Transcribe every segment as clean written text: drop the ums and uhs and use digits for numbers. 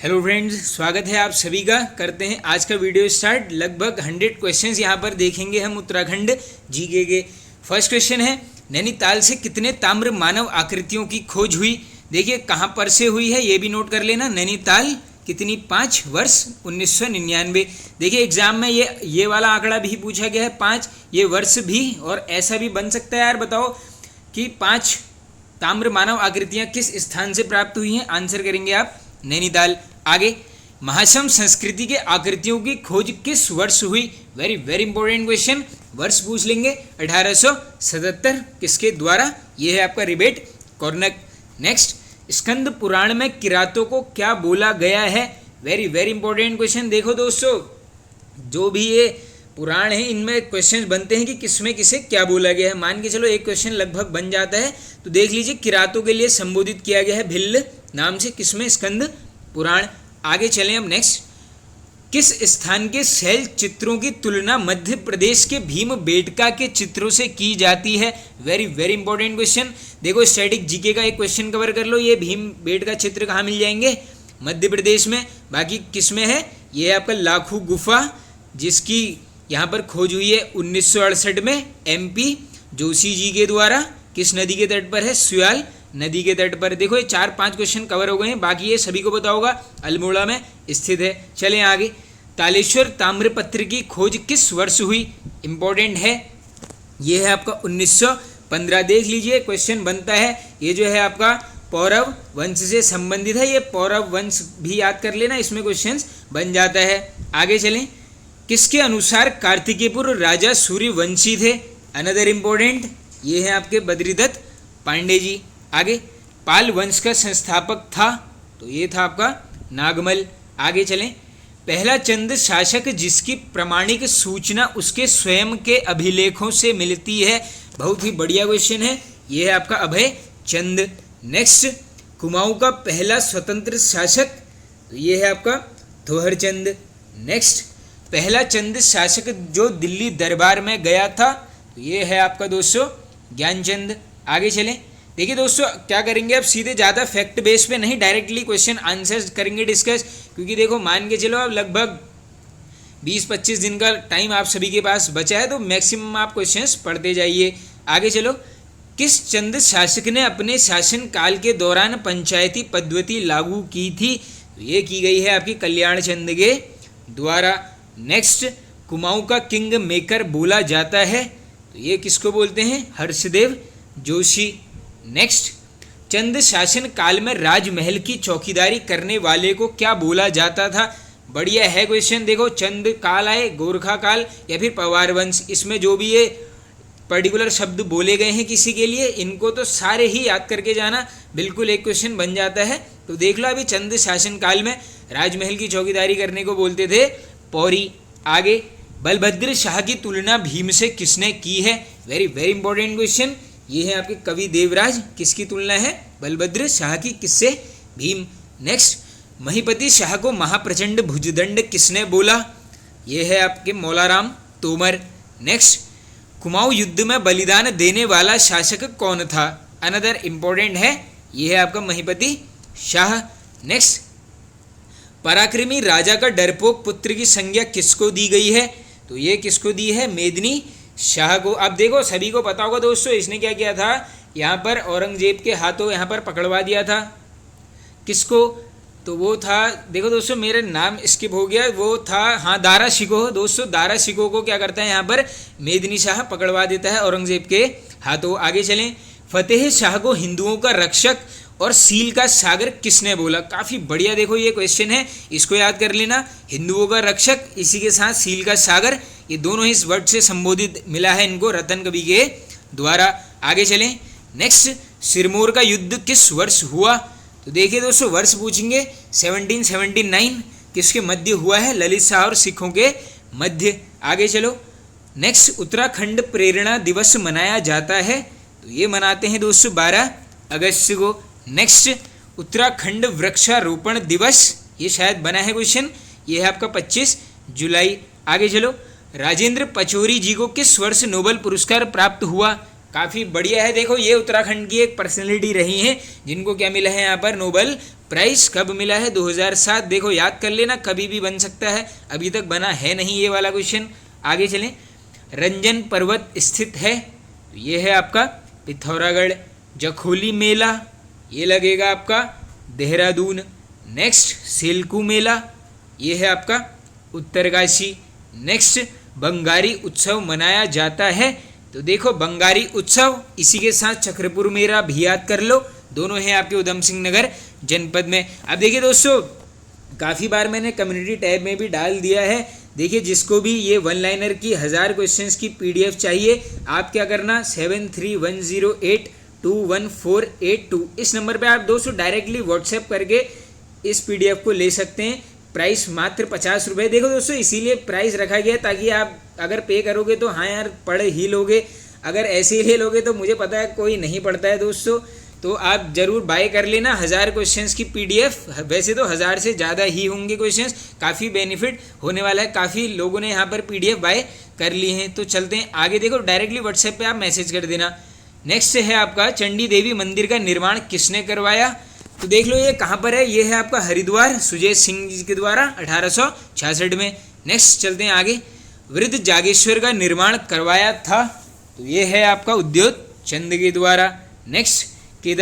Hello friends, स्वागत है आप सभी का। करते हैं आज का वीडियो स्टार्ट। लगभग 100 क्वेश्चंस यहाँ पर देखेंगे हम उत्तराखंड जीके के। फर्स्ट क्वेश्चन है, नैनीताल से कितने ताम्र मानव आकृतियों की खोज हुई। देखिए कहाँ पर से हुई है ये भी नोट कर लेना। नैनीताल कितनी, 5 वर्ष 1999। देखिए एग्जाम में ये वाला आंकड़ा भी पूछा गया है 5, ये वर्ष भी, और ऐसा भी बन सकता है यार बताओ कि 5 ताम्र मानव आकृतियाँ किस स्थान से प्राप्त हुई हैं। आंसर करेंगे आप नैनीताल। आगे, महासम संस्कृति के आकृतियों की खोज किस वर्ष हुई। वेरी वेरी इंपॉर्टेंट क्वेश्चन, वर्ष पूछ लेंगे। 1877 किसके द्वारा, ये है आपका रिबेट कॉर्नक। नेक्स्ट, स्कंद पुराण में किरातों को क्या बोला गया है। Very very important question. देखो दोस्तों, जो भी ये पुराण है इनमें क्वेश्चन बनते हैं कि किसमें किसे क्या बोला गया है। मान के चलो एक क्वेश्चन लगभग बन जाता है, तो देख लीजिए किरातों के लिए संबोधित किया गया है भिल्ल नाम से, किसमें, स्कंद पुराण। आगे चलें अब नेक्स्ट, किस स्थान के शैल चित्रों की तुलना मध्य प्रदेश के भीम बेटका के चित्रों से की जाती है। Very very important question. देखो स्टैटिक जीके का एक क्वेश्चन कवर कर लो, ये भीम बेटका चित्र कहाँ मिल जाएंगे, मध्य प्रदेश में। बाकी किस में है, ये है आपका लाखू गुफा, जिसकी यहाँ पर खोज हुई है 1968 में एमपी जोशी जी के द्वारा। किस नदी के तट पर है, सुयाल नदी के तट पर। देखो ये 4-5 क्वेश्चन कवर हो गए हैं, बाकी ये सभी को पता होगा, अल्मोड़ा में स्थित है। चलें आगे, तालेश्वर ताम्रपत्र की खोज किस वर्ष हुई। इंपॉर्टेंट है, ये है आपका 1915। देख लीजिए क्वेश्चन बनता है, ये जो है आपका पौरव वंश से संबंधित है, ये पौरव वंश भी याद कर लेना, इसमें क्वेश्चन बन जाता है। आगे चलें, किसके अनुसार कार्तिकेयपुर राजा सूर्यवंशी थे। अनदर इंपॉर्टेंट, ये है आपके बद्रीदत्त पांडे जी। आगे, पाल वंश का संस्थापक था, तो ये था आपका नागमल। आगे चलें, पहला चंद शासक जिसकी प्रमाणिक सूचना उसके स्वयं के अभिलेखों से मिलती है। बहुत ही बढ़िया क्वेश्चन है, ये है आपका अभय चंद। नेक्स्ट, कुमाऊं का पहला स्वतंत्र शासक, तो ये है आपका थोहर चंद। नेक्स्ट, पहला चंद शासक जो दिल्ली दरबार में गया था, तो ये है आपका दोस्तों ज्ञानचंद। आगे चलें, देखिए दोस्तों क्या करेंगे, अब सीधे ज़्यादा फैक्ट बेस पे नहीं, डायरेक्टली क्वेश्चन आंसर्स करेंगे डिस्कस, क्योंकि देखो मान के चलो अब लगभग 20-25 दिन का टाइम आप सभी के पास बचा है, तो मैक्सिमम आप क्वेश्चंस पढ़ते जाइए। आगे चलो, किस चंद शासक ने अपने शासन काल के दौरान पंचायती पद्धति लागू की थी, तो ये की गई है आपकी कल्याण चंद के द्वारा। नेक्स्ट, कुमाऊं का किंग मेकर बोला जाता है, तो ये किसको बोलते हैं, हर्षदेव जोशी। नेक्स्ट, चंद शासन काल में राजमहल की चौकीदारी करने वाले को क्या बोला जाता था। बढ़िया है क्वेश्चन। देखो चंद काल आए, गोरखा काल या फिर पवार वंश, इसमें जो भी ये पर्टिकुलर शब्द बोले गए हैं किसी के लिए, इनको तो सारे ही याद करके जाना, बिल्कुल एक क्वेश्चन बन जाता है। तो देख लो अभी चंद शासन काल में राजमहल की चौकीदारी करने को बोलते थे पौरी। आगे, बलभद्र शाह की तुलना भीम से किसने की है। वेरी वेरी इंपॉर्टेंट क्वेश्चन, ये है आपके कवि देवराज, किसकी तुलना है, बलभद्र शाह की, किससे, भीम। नेक्स्ट, महीपति शाह को महाप्रचंड भुजदंड किसने बोला, ये है आपके मौलाराम तोमर। नेक्स्ट, कुमाऊं युद्ध में बलिदान देने वाला शासक कौन था। अनदर इंपॉर्टेंट है, ये है आपका महीपति शाह। नेक्स्ट, पराक्रमी राजा का डरपोक पुत्र की संज्ञा किसको दी गई है, तो ये किसको दी है, मेदिनी शाह को। अब देखो सभी को पता होगा दोस्तों, इसने क्या किया था, यहाँ पर औरंगजेब के हाथों यहाँ पर पकड़वा दिया था, किसको, तो वो था, देखो दोस्तों मेरा नाम स्किप हो गया, वो था, हाँ, दारा शिकोह। दोस्तों दारा शिकोह को क्या करता है, यहाँ पर मेदिनी शाह पकड़वा देता है औरंगजेब के हाथों। आगे चलें, फतेह शाह को हिंदुओं का रक्षक और सील का सागर किसने बोला। काफ़ी बढ़िया देखो ये क्वेश्चन है, इसको याद कर लेना, हिंदुओं का रक्षक, इसी के साथ सील का सागर, ये दोनों ही इस वर्ड से संबोधित मिला है इनको रतन कवि के द्वारा। आगे चलें, नेक्स्ट, सिरमौर का युद्ध किस वर्ष हुआ, तो देखिए दोस्तों वर्ष पूछेंगे 1779, किसके मध्य हुआ है, ललित शाह और सिखों के मध्य। आगे चलो, नेक्स्ट, उत्तराखंड प्रेरणा दिवस मनाया जाता है, तो ये मनाते हैं दोस्तों 12 अगस्त को। नेक्स्ट, उत्तराखंड वृक्षारोपण दिवस, ये शायद बना है क्वेश्चन, ये है आपका 25 जुलाई। आगे चलो, राजेंद्र पचौरी जी को किस वर्ष नोबेल पुरस्कार प्राप्त हुआ, काफ़ी बढ़िया है। देखो ये उत्तराखंड की एक पर्सनैलिटी रही हैं जिनको क्या मिला है यहाँ पर नोबेल प्राइज़। कब मिला है? 2007। देखो याद कर लेना, कभी भी बन सकता है, अभी तक बना है नहीं ये वाला क्वेश्चन। आगे चलें। रंजन पर्वत स्थित है, तो ये है आपका पिथौरागढ़। जखोली मेला ये लगेगा आपका देहरादून। नेक्स्ट सिल्कू मेला ये है आपका उत्तरकाशी। नेक्स्ट बंगारी उत्सव मनाया जाता है, तो देखो बंगारी उत्सव इसी के साथ चक्रपुर मेला भी याद कर लो, दोनों हैं आपके उधम सिंह नगर जनपद में। अब देखिए दोस्तों, काफ़ी बार मैंने कम्युनिटी टैब में भी डाल दिया है। देखिए जिसको भी ये वन लाइनर की 1000 क्वेश्चंस की PDF चाहिए, आप क्या करना 7310821482 इस नंबर पे आप दोस्तों डायरेक्टली व्हाट्सएप करके इस PDF को ले सकते हैं। प्राइस मात्र 50 रुपये। देखो दोस्तों इसीलिए प्राइस रखा गया ताकि आप अगर पे करोगे तो हाँ यार पढ़ ही लोगे, अगर ऐसे ही ले लोगे तो मुझे पता है कोई नहीं पढ़ता है दोस्तों, तो आप ज़रूर बाय कर लेना 1000 क्वेश्चंस की PDF। वैसे तो 1000 से ज़्यादा ही होंगे क्वेश्चंस, काफ़ी बेनिफिट होने वाला है, काफ़ी लोगों ने यहाँ पर PDF बाय कर ली हैं। तो चलते हैं आगे। देखो डायरेक्टली व्हाट्सएप पे आप मैसेज कर देना। नेक्स्ट है आपका चंडी देवी मंदिर का निर्माण किसने करवाया, तो देख लो ये कहाँ पर है, ये है आपका हरिद्वार, सुजय सिंह जी के द्वारा 1866 में। नेक्स्ट चलते हैं आगे। वृद्ध जागेश्वर का निर्माण करवाया था, तो ये है आपका उद्योग चंद के द्वारा। नेक्स्ट ये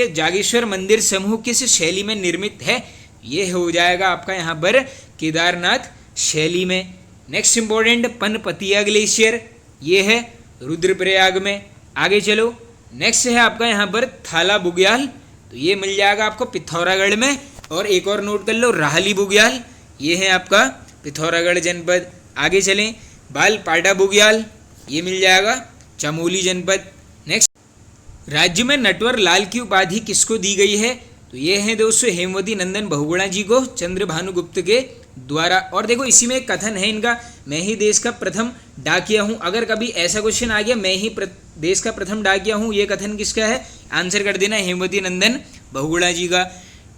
जागेश्वर मंदिर समूह किस शैली में निर्मित है, ये हो जाएगा आपका यहाँ पर केदारनाथ शैली में। नेक्स्ट इंपॉर्टेंट पनपतिया ग्लेशियर, ये है रुद्रप्रयाग में। आगे चलो। नेक्स्ट है आपका यहाँ पर थाला बुग्याल, तो ये मिल जाएगा आपको पिथौरागढ़ में। और एक और नोट कर लो राहली बुग्याल, ये है आपका पिथौरागढ़ जनपद। आगे चलें। बालपाटा बुग्याल ये मिल जाएगा चमोली जनपद। नेक्स्ट राज्य में नटवर लाल की उपाधि किसको दी गई है, तो ये है दोस्तों हेमवती नंदन बहुगुणा जी को चंद्र भानुगुप्त के द्वारा। और देखो इसी में एक कथन है इनका, मैं ही देश का प्रथम डाकिया हूँ। अगर कभी ऐसा क्वेश्चन आ गया मैं ही देश का प्रथम डाकिया हूँ, ये कथन किसका है, आंसर कर देना हेमवती नंदन बहुगुणा जी का।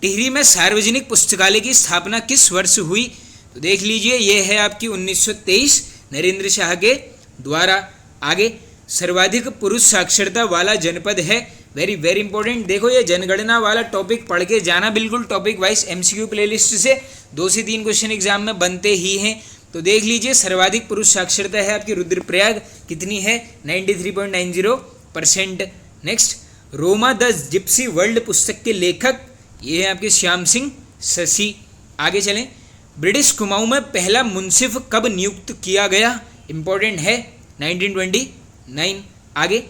टिहरी में सार्वजनिक पुस्तकालय की स्थापना किस वर्ष हुई, तो देख लीजिए ये है आपकी 1923 नरेंद्र शाह के द्वारा। आगे। सर्वाधिक पुरुष साक्षरता वाला जनपद है, वेरी वेरी इंपॉर्टेंट। देखो ये जनगणना वाला टॉपिक पढ़ के जाना, बिल्कुल टॉपिक वाइज MCQ प्लेलिस्ट से 2 से 3 क्वेश्चन एग्जाम में बनते ही हैं। तो देख लीजिए सर्वाधिक पुरुष साक्षरता है आपकी रुद्रप्रयाग, कितनी है 93.90%। Next Roma the Gypsy world पुस्तक के लेखक, ये है आपके श्याम सिंह शशि। आगे चलें। ब्रिटिश कुमाऊं में पहला मुंसिफ कब नियुक्त किया गया, इंपॉर्टेंट है 1929। आगे।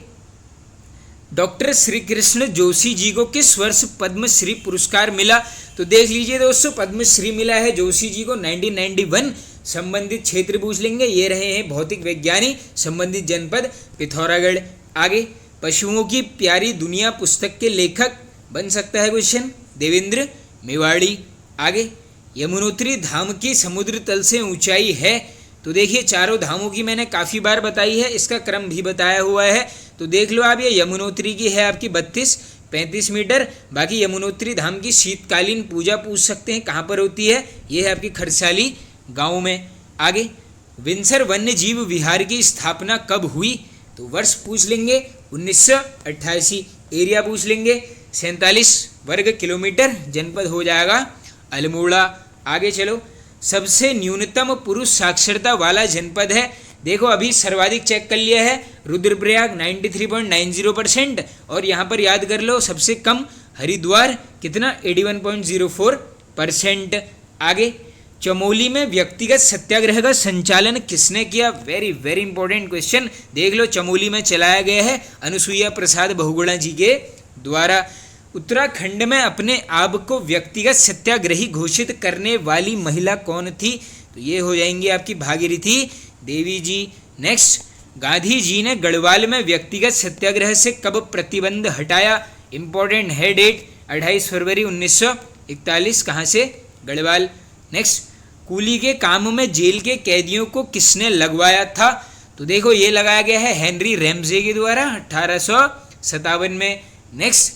डॉक्टर श्री कृष्ण जोशी जी को किस वर्ष पद्मश्री पुरस्कार मिला, तो देख लीजिए दोस्तों पद्मश्री मिला है जोशी जी को 1991। संबंधित क्षेत्र पूछ लेंगे, ये रहे हैं भौतिक वैज्ञानिक, संबंधित जनपद पिथौरागढ़। आगे। पशुओं की प्यारी दुनिया पुस्तक के लेखक बन सकता है क्वेश्चन, देवेंद्र मेवाड़ी। आगे। यमुनोत्री धाम की समुद्र तल से ऊंचाई है, तो देखिए चारों धामों की मैंने काफ़ी बार बताई है, इसका क्रम भी बताया हुआ है, तो देख लो आप। ये यमुनोत्री की है आपकी 32-35 मीटर। बाकी यमुनोत्री धाम की शीतकालीन पूजा पूछ सकते हैं, कहाँ पर होती है, ये है आपकी खरसाली गांव में। आगे। विंसर वन्य जीव विहार की स्थापना कब हुई, तो वर्ष पूछ लेंगे 1988। एरिया पूछ लेंगे 47 वर्ग किलोमीटर, जनपद हो जाएगा अल्मोड़ा। आगे चलो। सबसे न्यूनतम पुरुष साक्षरता वाला जनपद है, देखो अभी सर्वाधिक चेक कर लिया है रुद्रप्रयाग 93.90%, और यहाँ पर याद कर लो सबसे कम हरिद्वार, कितना 81.04%। आगे। चमोली में व्यक्तिगत सत्याग्रह का संचालन किसने किया, वेरी वेरी इंपॉर्टेंट क्वेश्चन। देख लो चमोली में चलाया गया है अनुसुईया प्रसाद बहुगुणा जी के द्वारा। उत्तराखंड में अपने आप को व्यक्तिगत सत्याग्रही घोषित करने वाली महिला कौन थी, तो ये हो जाएंगी आपकी भागीरथी देवी जी। नेक्स्ट। गांधी जी ने गढ़वाल में व्यक्तिगत सत्याग्रह से कब प्रतिबंध हटाया, इंपॉर्टेंट है डेट 28 फरवरी 1941, कहाँ से, गढ़वाल। नेक्स्ट। कूली के काम में जेल के कैदियों को किसने लगवाया था, तो देखो ये लगाया गया है हेनरी रैमजे के द्वारा 1857 में। नेक्स्ट।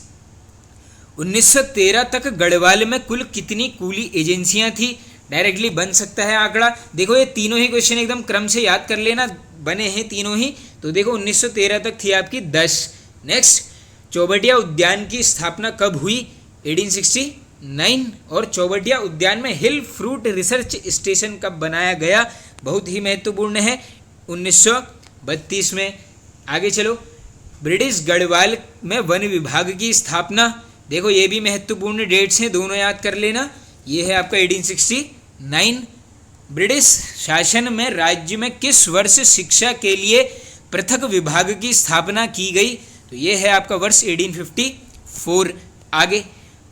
1913 तक गढ़वाल में कुल कितनी कूली एजेंसियां थी, डायरेक्टली बन सकता है आंकड़ा। देखो ये तीनों ही क्वेश्चन एकदम क्रम से याद कर लेना, बने हैं तीनों ही, तो देखो 1913 तक थी आपकी 10। नेक्स्ट, चौबटिया उद्यान की स्थापना कब हुई? 1869। और चौबटिया उद्यान में हिल फ्रूट रिसर्च स्टेशन कब बनाया गया? बहुत ही महत्वपूर्ण है, 1932 में। आगे चलो, ब्रिटिश गढ़वाल में वन विभाग की स्थापना, देखो ये भी महत्वपूर्ण डेट्स हैं, दोनों याद कर लेना। ये है आपका 1869। ब्रिटिश शासन में राज्य में किस वर्ष शिक्षा के लिए पृथक विभाग की स्थापना की गई? तो ये है आपका वर्ष 1854। आगे,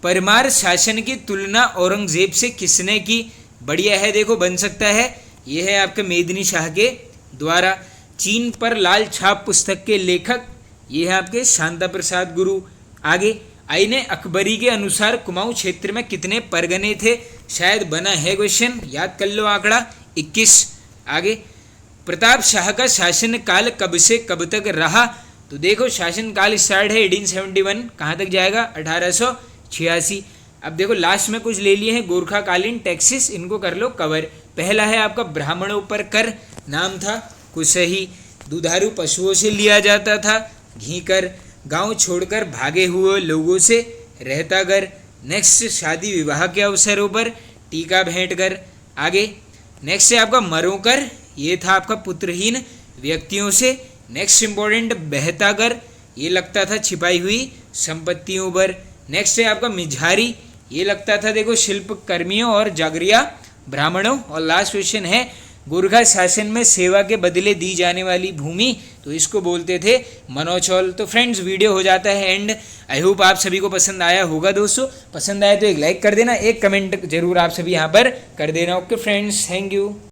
परमार शासन की तुलना औरंगजेब से किसने की? बढ़िया है, देखो बन सकता है, ये है आपके मेदिनी शाह के द्वारा। चीन पर लाल छाप पुस्तक के लेखक, ये है आपके शांता प्रसाद गुरु। आगे, आईने अकबरी के अनुसार कुमाऊं क्षेत्र में कितने परगने थे? शायद बना है क्वेश्चन, याद कर लो आंकड़ा 21। आगे, प्रताप शाह का शासनकाल कब से कब तक रहा? तो देखो शासनकाल स्टार्ट है 1871, कहाँ तक जाएगा? 1886। अब देखो लास्ट में कुछ ले लिए हैं गोरखाकालीन टैक्सेस, इनको कर लो कवर। पहला है आपका ब्राह्मणों पर कर, नाम था कुशही। दुधारू पशुओं से लिया जाता था घी कर। गांव छोड़कर भागे हुए लोगों से रहता कर। नेक्स्ट, शादी विवाह के अवसरों पर टीका भेंट कर। आगे, नेक्स्ट है आपका मरो कर, ये था आपका पुत्रहीन व्यक्तियों से। नेक्स्ट इंपॉर्टेंट, बहता कर, ये लगता था छिपाई हुई संपत्तियों पर। नेक्स्ट है आपका मिझारी, ये लगता था देखो शिल्प कर्मियों और जागरिया ब्राह्मणों। और लास्ट क्वेश्चन है, गोरखा शासन में सेवा के बदले दी जाने वाली भूमि, तो इसको बोलते थे मनोचौल। तो फ्रेंड्स वीडियो हो जाता है एंड। आई होप आप सभी को पसंद आया होगा दोस्तों। पसंद आया तो एक लाइक कर देना, एक कमेंट जरूर आप सभी यहाँ पर कर देना। Okay friends, thank you.